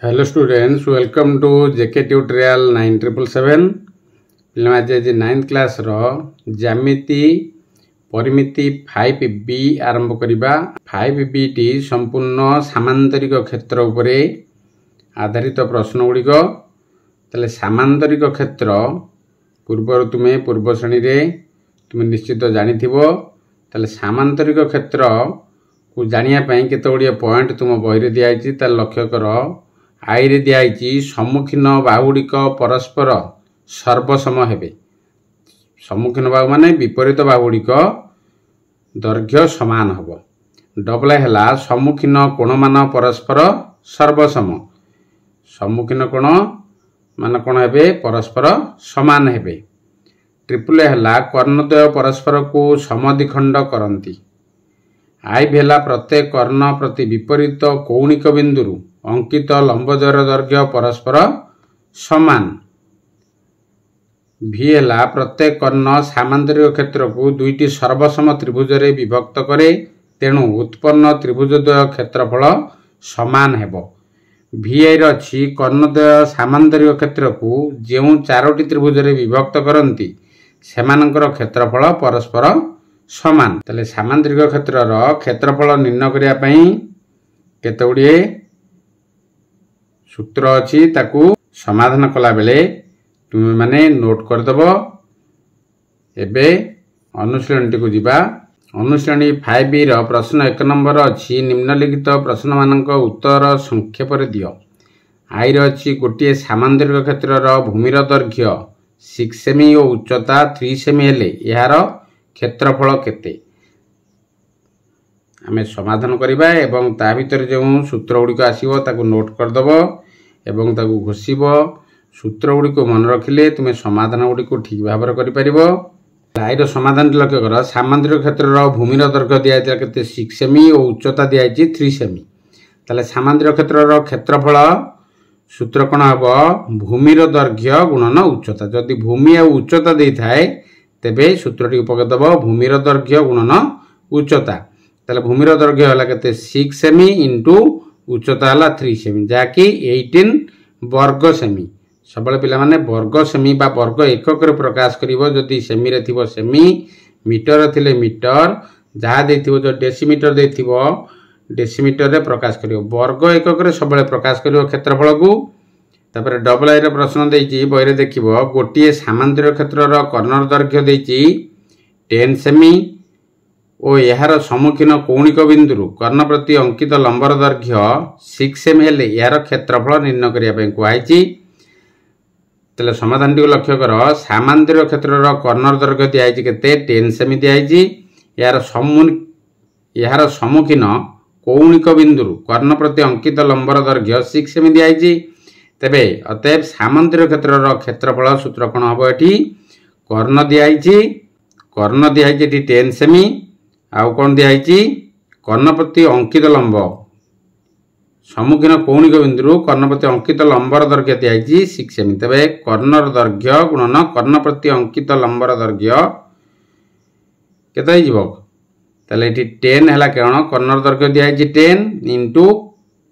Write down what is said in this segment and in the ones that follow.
Hello students, welcome to JK Tutorial 9777. पिलाजी 9th class रो ज्यामिति परिमिति 5b आरंभ करिबा। 5b टी संपूर्ण सामांतरिक क्षेत्र उपरे आधारित प्रश्न गुड़िक। तले सामांतरिक क्षेत्र पूर्व तुमे पूर्व श्रेणी रे तुमे निश्चित जानिथिबो। तले सामांतरिक क्षेत्र को जानिया पई केते गुड़िया पॉइंट तुम बही रे दियाइछि त लक्ष्य कर। आई रे दियाइछि सम्मुखीन बाहुगुड़िक परस्पर सर्वसम हेबे। सम्मुखीन बाहु माने विपरीत बाहुगुड़िक दैर्घ्य समान हबो। डबल हैला सम्मुखीन कोण मान परस्पर सर्वसम। सम्मुखीन कोण मान कोण हेबे परस्पर समान हेबे। ट्रिपल हैला कर्णद्वय परस्पर को समद्विखंड करंती। आई भेला प्रत्येक कर्ण प्रति विपरीत कौणिक बिंदुरु अंकित लंबद्वयर दैर्घ्य परस्पर समान। भी हैला प्रत्येक कर्ण सामांतरिक क्षेत्र को दुईटी सर्वसम त्रिभुज रे विभक्त करे, तेणु उत्पन्न त्रिभुजद्वय क्षेत्रफल समान हेबो। भी आई रछि कर्णद्वय सामांतरिक क्षेत्र को जेउ चारोटी त्रिभुज रे विभक्त करंती सेमानकर क्षेत्रफल परस्पर समान। तले सामांतरिक क्षेत्र रो क्षेत्रफल निर्णय करिया पई केते गुड़िए सूत्र अछि, ताकू समाधान कला बेले तुम माने नोट कर दबो। एबे अनुश्रेणी को जिबा। अनुश्रेणी 5b रो प्रश्न 1 नंबर अछि निम्नलिखित प्रश्न मानक उत्तर संक्षेप रे दियो। आई रो अछि गोटिए सामांतरिक क्षेत्र रो भूमि रो दैर्घ्य 6 सेमी और उच्चता 3 सेमी हेले यार क्षेत्रफल केते। आमे समाधान करिबा एवं ता भीतर जो सूत्र गुड़िक आसीबो ताकू नोट कर दबो एवं ताकू घोषिबो। सूत्र गुड़िक मन रखिले तुमे समाधान गुड़िक ठीक भाव करि परिबो। आइर समाधान लक्ष्य कर। सामांतरिक क्षेत्र रो भूमि रो दैर्घ्य दिया केते 6 सेमी और उच्चता दिया 3 सेमी। ताले सामांतरिक क्षेत्र रो क्षेत्रफल सूत्र कोन हबो भूमि रो दैर्घ्य गुणन उच्चता। जदि भूमि और उच्चता देई थाए तेबे सूत्रटी पके दबो भूमि रो दैर्घ्य गुणन उच्चता। ताले भूमि रो दैर्घ्य हला केते 6 सेमी इंटू उच्चता हला 3 सेमी जाकी 18 वर्ग सेमी। सबले पिला माने वर्ग सेमी बा वर्ग एकक रे प्रकाश करिवो। जदि सेमी रे थिबो सेमी, मीटर थिले मीटर, जहा देथिबो जो डेसीमीटर देथिबो डेसीमीटर रे प्रकाश करिवो। वर्ग एकक रे सबले प्रकाश करिवो क्षेत्रफल को। तापर डबल आई रे प्रश्न देछि बहिरे देखिबो गोटिए सामांतरिक क्षेत्र रो कर्णर दैर्घ्य देछि 10 सेमी ओ यार सम्मुखीन कौणिक बिंदुरु कर्ण प्रति अंकित लंबर दैर्घ्य 6 सेमी हेले यार क्षेत्रफल निर्णय करिया पई कुआइछि। तले समाधान टी लक्ष्य कर। सामांतरिक क्षेत्र रो कर्णर दैर्घ्य दियाइछि केते 10 सेमी दियाइछि। यार सम्मुखीन कौणिक बिंदुरु कर्ण प्रति अंकित लंबर दैर्घ्य 6 सेमी दियाइछि। तेबे अतएव सामांतरिक क्षेत्र रो क्षेत्रफल सूत्र कोन हबो। एठी कर्ण दियाइछि 10 सेमी आउ कोन दियाइछि कर्ण प्रति अंकित लंब सम्मुखीन कौणिक बिंदुरु कर्ण प्रति अंकित लंबर दैर्घ्य दियाइछि 6 सेमी। तेबे कर्णर दैर्घ्य गुणन कर्ण प्रति अंकित लंबर दैर्घ्य केते हिजबो। ताले एठी 10 हला केन कर्णर दैर्घ्य दियाइछि 10 इंटू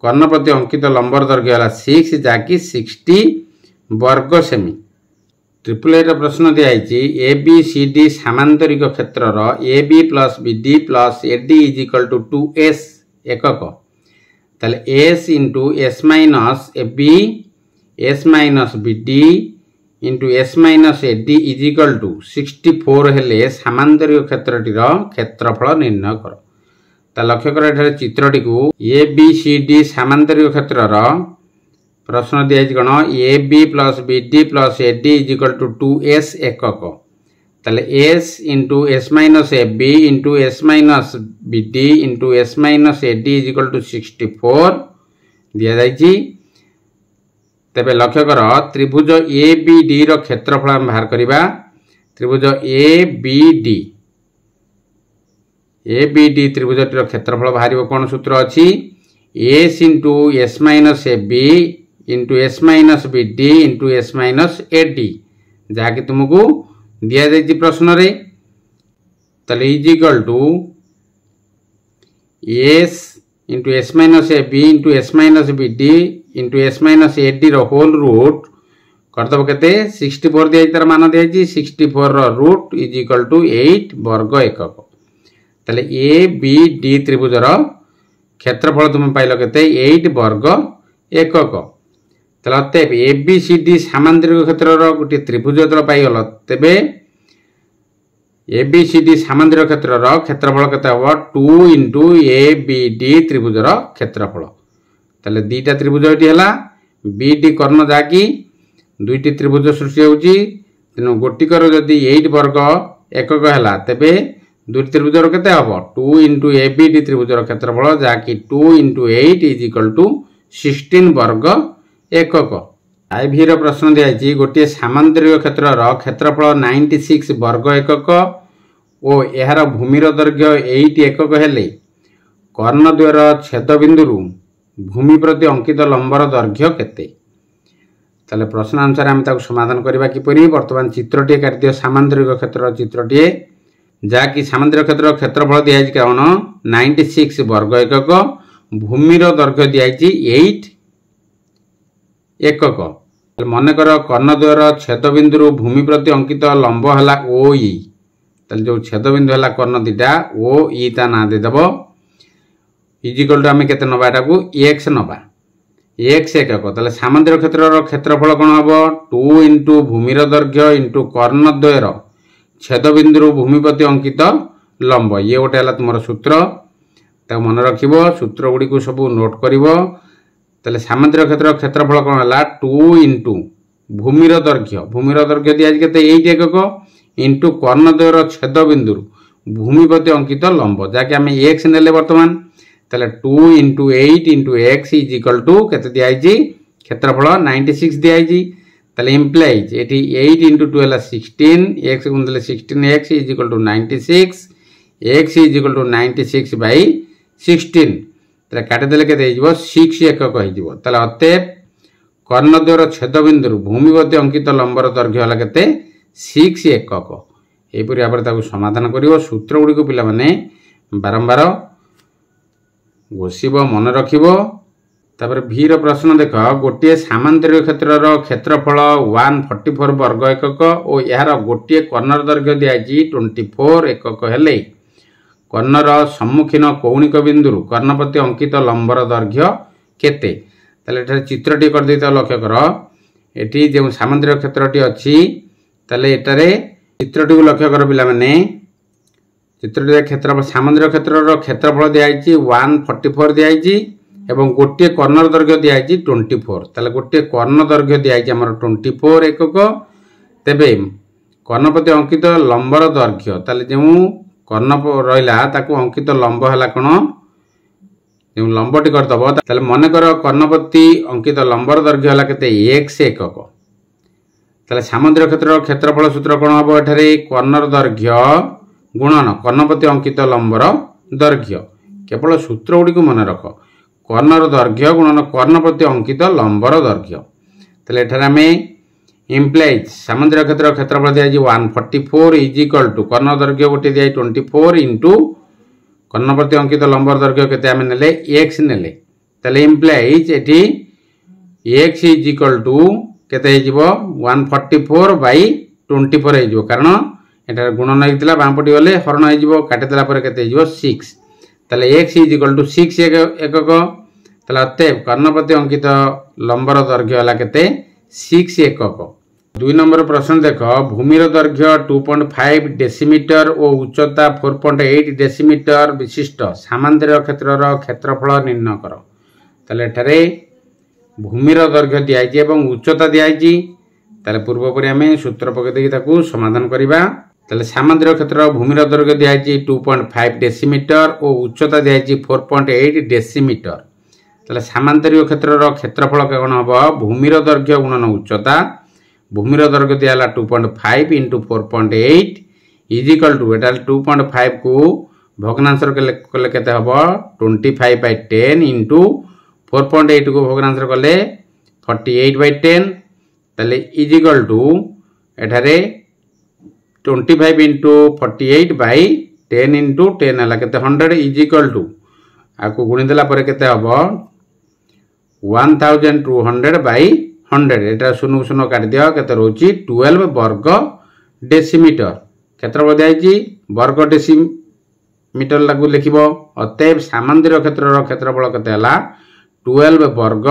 कर्ण प्रति अंकित लंबर दैर्घ्य हला 6 जाकी 60 वर्ग सेमी। ट्रिपल ए प्रश्न दियाइछि ए बी सी डी सामांतरिक क्षेत्र रो A B plus B D plus A D is equal to 2s एकक। ताले s into s minus A B s minus B D into s minus A D is equal to 64 हेले सामांतरिक क्षेत्रटी रो क्षेत्रफल निर्णय कर। ता लक्ष्य कर एठारे चित्रटी को ए बी सी डी सामांतरिक क्षेत्र रो प्रश्न दिया गण A B plus B D plus A D is equal to 2s एकक। ताले s into s minus A B into s minus B D into s minus A D is equal to 64 दिया जाइछि। तेबे लक्ष्य कर त्रिभुज A B D रो क्षेत्रफल हम बाहर करिबा। त्रिभुज ए बी डी त्रिभुजटी रो क्षेत्रफल बाहरिबो कोन सूत्र अछि s into s minus A B into s minus B D into s minus A D जाकि तुमको दिया जाइछि प्रश्न रे। ताले is equal to s into s minus A B into s minus B D into S minus A D whole root करदेव के 64 दिखाई तार मान दिखाई 64 रूट इज इक्वल टू 8 वर्ग एकक ताले ए बी डी त्रिभुजर क्षेत्रफल तुम पाइल के 8 वर्ग एकक अतएव ए बी सी डी सामांतरिक क्षेत्र गोटे त्रिभुज पाइल तेबे ए बी सी डी सामांतरिक क्षेत्र क्षेत्रफल केते हबो 2 इंटू ए बी डी त्रिभुजर क्षेत्रफल ताले दीटा त्रिभुज एटी हला बी डी कर्ण जाकी दुईटी त्रिभुज सृष्टि होउची तेनु गोटिकर जदि 8 वर्ग एकक हला तेबे दुईटी त्रिभुजर केते हबो 2 इंटू ए बी डी त्रिभुजर क्षेत्रफल जाकी 2 इंटू 8 इज इक्वल टू 16 वर्ग एकक आईवी रो प्रश्न दिया गोटे सामांतरिक क्षेत्रफल 96 वर्ग एकक और यार भूमिर दैर्घ्य 8 एकक हेले कर्णद्वयर छेदबिंदु भूमि प्रति अंकित लंबर दैर्घ्य केते ताले प्रश्न अनुसार आम समाधान करबा किपरि वर्तमान चित्रटी काटिदियो सामांतरिक क्षेत्र चित्रटी जहाँकि सामांतरिक क्षेत्र क्षेत्रफल दिया कौन 96 वर्ग एकक भूमिर दैर्घ्य दिया 8 एकक मनकर कर्णद्वयर छेदबिंदु भूमि प्रति अंकित लंब है ओ ई जो छेदबिंदु है कर्ण दीटा ओ ई ता ना देदेव इजिकल टू आम के नवा को एक्स नवा एक्स एकक ताले सामांतरिक क्षेत्र क्षेत्रफल कौन हम 2 इंटू भूमिर दैर्घ्य इंटू कर्णद्वयर छेदबिंदु भूमि प्रति अंकित लंब ये गोटे है तुम सूत्र तक मन रख सूत्र गुड़ी को सब नोट कर ताले सामांतरिक क्षेत्र क्षेत्रफल कौन है 2 इंटू भूमिर दैर्घ्य दिया के 8 एकक इंटू कर्णद्वयर छेदबिंदु भूमि प्रति अंकित लंब जहाँकि आम एक्स नेले बर्तमान ताले 2 into 8 into X is equal to केते दिखाई क्षेत्रफल 96 दिखाई ताले इम्प्लाइज एटी 8 इंटू 2 है 16 एक्स गुणिले 16 X is equal to 96 X is equal to 96 by 16 ताले काटिदेले के 6 एकक हो अतएव कर्णद्वयर छेदबिंदु भूमि प्रति अंकित लंबर दैर्घ्य है के 6 एकक यहपरी भाव में समाधान कर सूत्र गुड़ी पिला माने बारंबार घोषिब मन रखिपर भी प्रश्न देख गोटे सामांतरिक क्षेत्र क्षेत्रफल 144 वर्ग एकक और यार गोटे कर्णर दैर्घ्य दिखाई 24 एकक हेले कर्णर सम्मुखीन कौणिक बिंदु कर्ण प्रति अंकित लंबर दैर्घ्य केते ताले चित्रटी कर देता लक्ष्य कर एटी जो सामांतरिक क्षेत्रटी अच्छी ताले एटारे चित्रटी को लक्ष्य कर पिला माने चित्रटी क्षेत्रफल सामांतरिक क्षेत्र क्षेत्रफल दिखाई 144 दिखाई एवं गोटे कर्णर दैर्घ्य दिखाई 24 ताले गोटे कर्ण दैर्घ्य दिखाई आमर 24 एकक तेबे कर्ण प्रति अंकित लंबर दैर्घ्य ताले जो कर्ण रहा ताकू अंकित लंब है कौन जो लंबटी करदेव ताले मनकर कर्ण प्रति अंकित लंबर दैर्घ्य है के एक्स एकक ताले सामांतरिक क्षेत्र क्षेत्रफल सूत्र कौन हम एठारे कर्णर दैर्घ्य गुणन कर्ण प्रति अंकित लंबर दैर्घ्य केवल सूत्र गुड़ी को मन रख कर्णर दैर्घ्य गुणन कर्ण प्रति अंकित लंबर दैर्घ्य ताले एठारे आम इम्प्लाइज सामांतरिक क्षेत्र क्षेत्रफल दिया 144 इज इक्वल टू कर्ण दैर्घ्य गोटे दिया 24 इंटू कर्ण प्रति अंकित लंबर दैर्घ्य केते आम नेले एक्स नेले ताले implies eighty X is equal to केते हो 144 बाई 24 हो कारण एटार गुणन होता बामपटी गले हरण हो काटिदेला केते 6 ताले एक्स इज इक्वल टू 6 एकक ताले अतएव कर्ण प्रति अंकित लंबर दैर्घ्य है के 6 एकक 2 नंबर प्रश्न देख भूमिर दैर्घ्य 2.5 डेसीमीटर और उच्चता 4.8 डेसीमीटर विशिष्ट सामांतरिक क्षेत्र क्षेत्रफल निर्णय कर ताले एठारे भूमिर दैर्घ्य दिखाई और उच्चता दिखाई ताले पूर्वपरि आम सूत्र पकई समाधान करवा ताले सामांतरिक क्षेत्र भूमिर दैर्घ्य दिखाई 2.5 डेसीमीटर और उच्चता दिखाई 4.8 डेसीमीटर ताले सामांतरिक क्षेत्र क्षेत्रफल कौन हम भूमिर दैर्घ्य गुणन उच्चता भूमिर दैर्घ्य दिया 2.5 इंटू 4.8 इज इक्वल टू एटा 2.5 को भग्नांशर कले केते हम 25/10 इंटू 4.8 को भग्नांशर कले 48/10 ताले इज इक्वल टू एठारे 25 इंटू 48/10 इंटू 10 है 100 इज इक्वल टू आपको गुणीदेला केते हम 1200 बाई 100 एटा शून्य शून्य काट दिया केते रोची 12 वर्ग डेसीमीटर क्षेत्रफल दिया वर्ग डेसीमीटर लागू लिखिबो अतएव सामंद्रिक क्षेत्रर क्षेत्रफल केते हला 12 वर्ग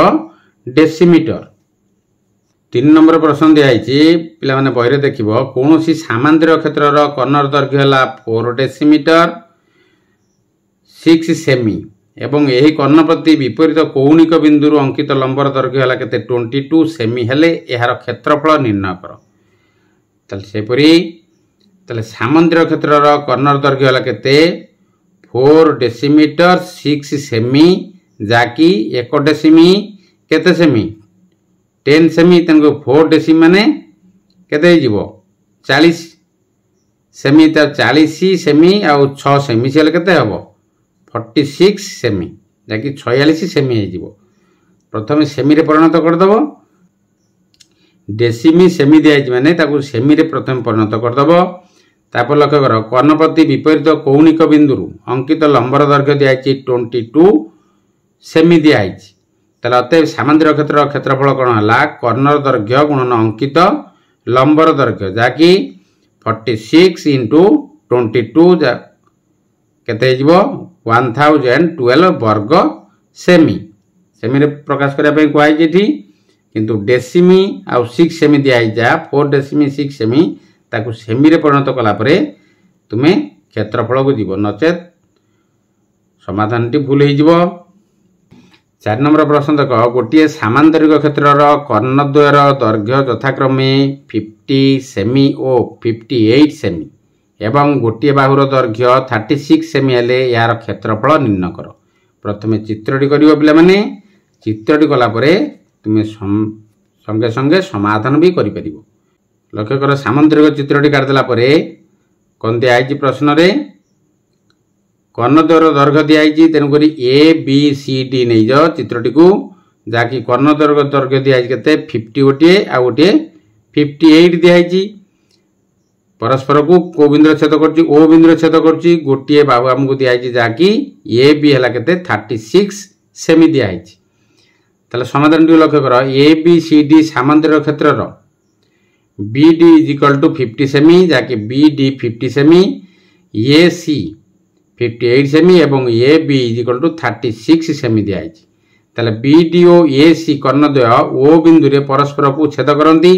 डेसीमीटर। 3 नंबर प्रश्न दिया पिला माने बहिरे देखिबो कोनोसी सामंद्रिक क्षेत्रर कर्णर दैर्घ्य हला 4 डेसीमीटर 6 सेमी एवं यही कर्ण प्रति विपरीत कौणिक बिंदु अंकित लंबर दैर्घ्य हला केते 22 सेमी हेले यार क्षेत्रफल निर्णय कर। तले सेपरी तले सामंद्रिक क्षेत्रर कर्णर दैर्घ्य हला केते 4 डेसीमीटर 6 सेमी जाकी 1 डेसीमी केते सेमी 10 सेमी तनको 4 डेसीमी माने केते जीवो 40 सेमी त 40 सेमी आ 6 सेमी सेल केते हबो 46 सेमी जाकि 46 सेमी हो प्रथम सेमी रे परिणत करदेव डेसीमी सेमी दिखाई माने ताकू सेमी रे प्रथम परिणत करदेव तापर लक्ष्य कर कर्ण प्रति विपरीत कौणिक बिंदु अंकित लंबर दैर्घ्य दिखाई 22 सेमी दिखाई ताले अतएव सामंद्रिक क्षेत्र क्षेत्रफल कौन है कर्णर दैर्घ्य गुणन अंकित लंबर दैर्घ्य जाकि 46 इंटू 22 केते जीवो 1012 वर्ग सेमी सेमी रे प्रकाश करिया पे कोइ जेठी किंतु डेसीमी आ 6 सेमी दिया जा 4 डेसीमी 6 सेमी ताकू सेमी रे परिणत कला परे तुमे क्षेत्रफल को जीवो नचेत समाधान टी भूल हो। 4 नंबर प्रश्न देख गोटे सामांतरिक क्षेत्रर कर्णद्वयर दैर्घ्य यथाक्रमे 50 सेमी और 58 सेमी एवं गोटे बाहुर दैर्घ्य 36 सेमी हेले यार क्षेत्रफल निर्णय कर। प्रथमे चित्रटी करिवो पिला माने चित्रटी कला परे तुमे संगे संगे समाधान भी करि परिवो। लक्ष्य कर सामंतरिक चित्रटी काट देला परे कोन दिया आइछि प्रश्न रे कर्णद्वयर दैर्घ्य दिया आइछि तेनु करी ए बी सी डी नै जो चित्रटी को जाकी कर्णद्वयर दैर्घ्य दिया आइछि केते 50 गोटे आ गोटे 58 दिया आइछि परस्पर को को बिंदु छेद करछि ओ बिंदु छेद करछि गोटे बाहु हमकु दिया आइछि जाकी ए बी हला केते 36 सेमी दिया आइछि। तले समाधान टी लक्ष्य कर ए बी सी डी सामंतरिक क्षेत्रर B D is equal to 50 सेमी जाकी बी डी 50 सेमी ए सी 58 सेमी एवं A B is equal to 36 सेमी दिया आइछि। तले बी डी ओ ए सी कर्णद्वय ओ बिंदु रे परस्पर को छेद करंती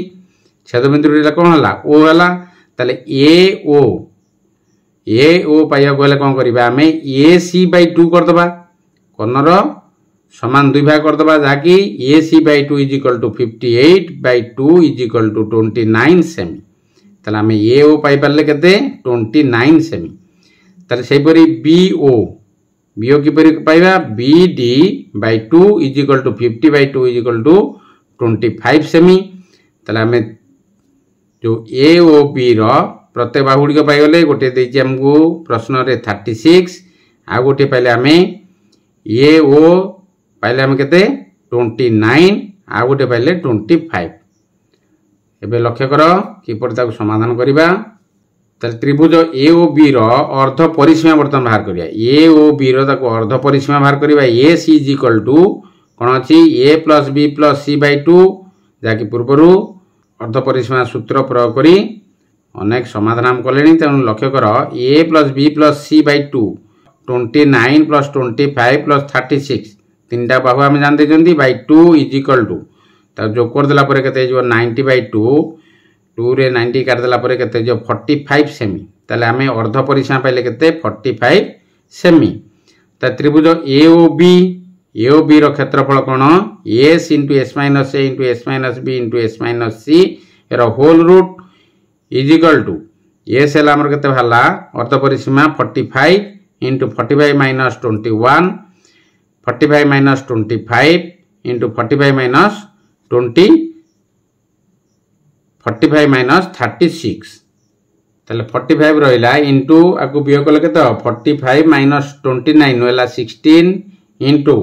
छेद बिंदु रे कोन हला ओ हला ताले ए ओ पाइया गले कौन करिबा हमें ए सी बाई 2 कर दबा कर्णर समान दुई भाग कर दबा जाकी A C by 2 is equal to 58 by 2 is equal to 29 सेमी ताले हमें ए ओ पाई परले केते 29 सेमी। ताले सेहि परी बी ओ की परी पाइबा B D by 2 is equal to 50 by 2 is equal to 25 सेमी। ताले हमें जो ए ओ बी रो प्रत्येक बाहुड़ी को पाइगले गोटे देछि हमको प्रश्न रे 36 आ गोटे पाइले हमें ए ओ पाइले हम केते 29 आ गोटे पाइले 25। एबे लक्ष्य कर किपर ताको समाधान करिबा त त्रिभुज ए ओ बी रो अर्ध परिसीमा वर्तन बाहर करिया ए ओ बी रो ताको अर्ध परिसीमा बाहर करिबा A C is equal to कोन अछि A plus B plus C by 2 जाकी पूर्वरु अर्ध परिसीमा सूत्र प्रयोग करी अनेक समाधान हम कले तेणु लक्ष्य कर A plus B plus C by 2 29 plus 25 plus 36 तीनटा बाहु आम जान दे बाई 2 इज इक्वल टू जो करदेला 90 बाई 2 रे 90 काटदेला केते 45 सेमी ताले आम अर्ध परिसीमा पाइले केते 45 सेमी। त्रिभुज ए ओ बी रो क्षेत्रफल कोन S into S minus A into S minus B into S minus C एरो whole root is equal to S है आमर केते भाला अर्ध परिसीमा 45 into 45 minus 21 45 minus 25 into 45 minus 20 45 minus 36 ताले 45 रहिला इंटू आकु बियोग कले केते 45 माइनस 29 होला 16 इंटू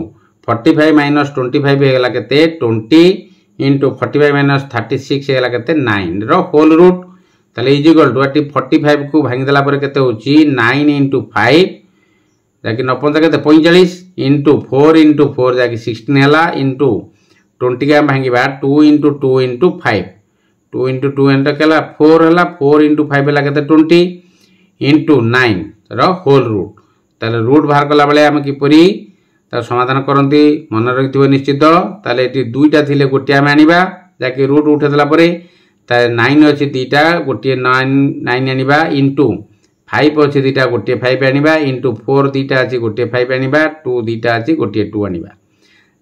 45 माइनस 25 हेगला केते 20 इंटू 45 माइनस 36 हेगला केते 9 रो होल रूट ताले इज इक्वल टू 45 को भांगी देला पर केते होची 9 इंटू 5 जहाँकि 9 5 के 45 इंटू 4 इंटू 4 जहाँकि 16 है इंटू 20 के भांगा 2 इंटू 2 इंटू 5 2 इंटू 2 इंटू के 4 है 4 इंटू 5 है 20 इंटू 9 होल रूट ताले रूट बाहर कला बेले आम किपरि तार समाधान करती मन रखिथिबो निश्चित ताले एटी दुईटा थिले गोटे आम आनिबा जाके रूट उठेदेला परे ताले 9 अछि दीटा गोटे 9 आनिबा इंटू 5 अछि दीटा गोटे 5 आनिबा इंटू 4 दीटा अछि गोटे 5 आनिबा 2 दीटा अछि गोटे 2 आनिबा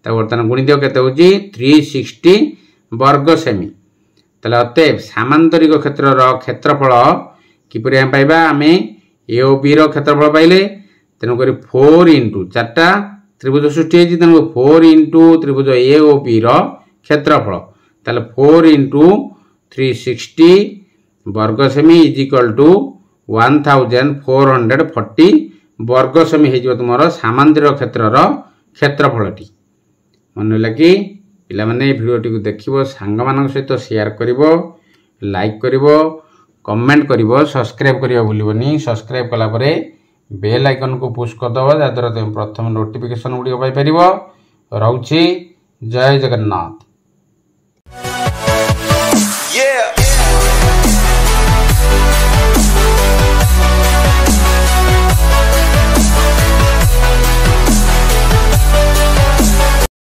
ता वर्तमान गुणित केते होची 360 वर्ग सेमी ताले अतएव सामांतरिक क्षेत्रर क्षेत्रफल किपरि हम पाइबा आमे ए ओ बी रो क्षेत्रफल पाइले तेनु करी 4 इंटू 4टा त्रिभुज सृष्टि होची तेनु 4 इंटू त्रिभुज ए ओ बी रो क्षेत्रफल ताले 4 इंटू 360 वर्ग सेमी इज इक्वल टू 1440 वर्ग सेमी हो तुम सामांतरिक क्षेत्रर क्षेत्रफलटी मन लगे पिला माने भिडियोटी को देखिबो सांग मानक सहित शेयर करिवो लाइक करिवो कमेंट करिवो सब्सक्राइब करिवो भूलिबोनी सब्सक्राइब कला परे बेल आइकन को पुश कर दबो जाद्वारा तुम प्रथम नोटिफिकेशन गुडी पाई परिवो रहउची जय जगन्नाथ।